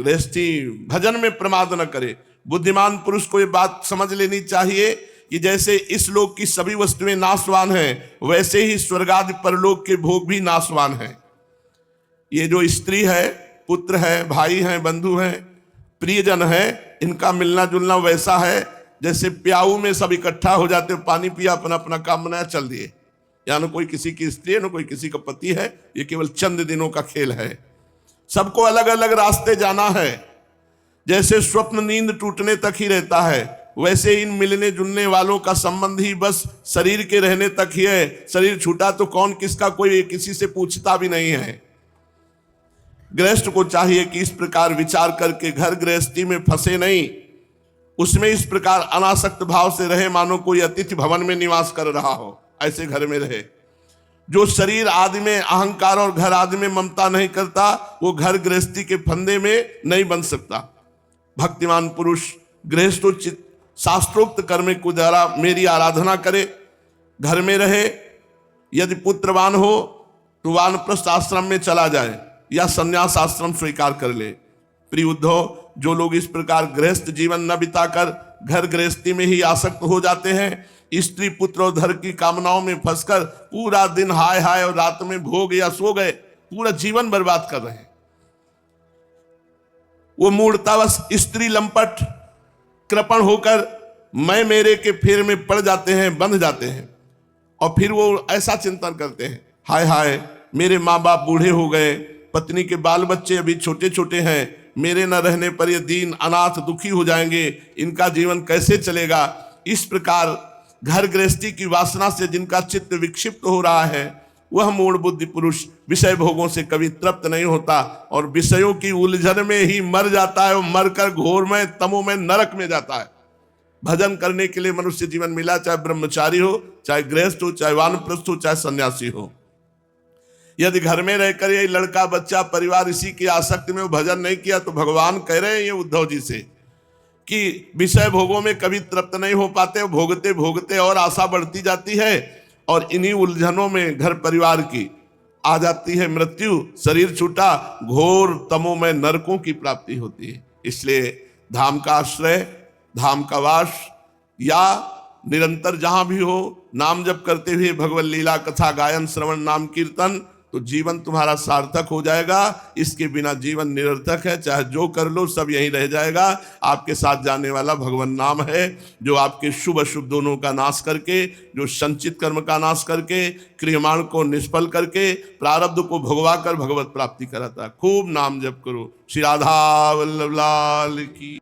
गृहस्थी भजन में प्रमाद न करे। बुद्धिमान पुरुष को ये बात समझ लेनी चाहिए कि जैसे इस लोक की सभी वस्तुएं नाशवान हैं, वैसे ही स्वर्गादि परलोक के भोग भी नाशवान हैं। ये जो स्त्री है, पुत्र है, भाई हैं, बंधु हैं, प्रियजन है, इनका मिलना जुलना वैसा है जैसे प्याऊ में सब इकट्ठा हो जाते, पानी पिया, अपना अपना काम बनाया, चल दिए। या न कोई किसी की स्त्री है, न कोई किसी का पति है, ये केवल चंद दिनों का खेल है। सबको अलग अलग रास्ते जाना है। जैसे स्वप्न नींद टूटने तक ही रहता है, वैसे इन मिलने जुलने वालों का संबंध ही बस शरीर के रहने तक ही है। शरीर छूटा तो कौन किसका, कोई किसी से पूछता भी नहीं है। गृहस्थ को चाहिए कि इस प्रकार विचार करके घर गृहस्थी में फंसे नहीं, उसमें इस प्रकार अनासक्त भाव से रहे मानो कोई अतिथि भवन में निवास कर रहा हो, ऐसे घर में रहे। जो शरीर आदि में अहंकार और घर आदि में ममता नहीं करता, वो घर गृहस्थी के फंदे में नहीं बन सकता। भक्तिमान पुरुष गृहस्थोचित शास्त्रोक्त कर्म को द्वारा मेरी आराधना करे, घर में रहे। यदि पुत्रवान हो तो वानप्रस्थ आश्रम में चला जाए या संन्यास आश्रम स्वीकार कर ले। प्रिय उद्धव, जो लोग इस प्रकार गृहस्थ जीवन न बिताकर घर गृहस्थी में ही आसक्त हो जाते हैं, स्त्री पुत्र और धन की कामनाओं में फंसकर पूरा दिन हाय हाय और रात में भोग या सो गए, पूरा जीवन बर्बाद कर रहे हैं। वो मूर्तावश स्त्री लंपट कृपण होकर मैं मेरे के फेर में पड़ जाते हैं, बंध जाते हैं। और फिर वो ऐसा चिंतन करते हैं, हाय हाय मेरे माँ बाप बूढ़े हो गए, पत्नी के बाल बच्चे अभी छोटे छोटे हैं, मेरे न रहने पर ये दीन अनाथ दुखी हो जाएंगे, इनका जीवन कैसे चलेगा। इस प्रकार घर गृहस्थी की वासना से जिनका चित्त विक्षिप्त हो रहा है, वह मूढ़ बुद्धि पुरुष विषय भोगों से कभी तृप्त नहीं होता और विषयों की उलझन में ही मर जाता है और मरकर घोर में तमो में नरक में जाता है। भजन करने के लिए मनुष्य जीवन मिला, चाहे ब्रह्मचारी हो, चाहे गृहस्थ हो, चाहे वानप्रस्थ हो, चाहे सन्यासी हो। यदि घर में रहकर ये लड़का बच्चा परिवार इसी की आसक्ति में भजन नहीं किया, तो भगवान कह रहे हैं ये उद्धव जी से कि विषय भोगों में कभी तृप्त नहीं हो पाते, भोगते भोगते और आशा बढ़ती जाती है और इन्हीं उलझनों में घर परिवार की आ जाती है मृत्यु। शरीर छूटा, घोर तमो में नरकों की प्राप्ति होती है। इसलिए धाम का आश्रय, धाम का वास या निरंतर जहां भी हो नाम जप करते हुए भगवत लीला कथा गायन श्रवण नाम कीर्तन, तो जीवन तुम्हारा सार्थक हो जाएगा। इसके बिना जीवन निरर्थक है, चाहे जो कर लो सब यहीं रह जाएगा। आपके साथ जाने वाला भगवान नाम है, जो आपके शुभ अशुभ दोनों का नाश करके, जो संचित कर्म का नाश करके, क्रियमाण को निष्फल करके, प्रारब्ध को भोगवा कर भगवत प्राप्ति कराता है। खूब नाम जप करो। श्री राधा वल्लभ लाल की।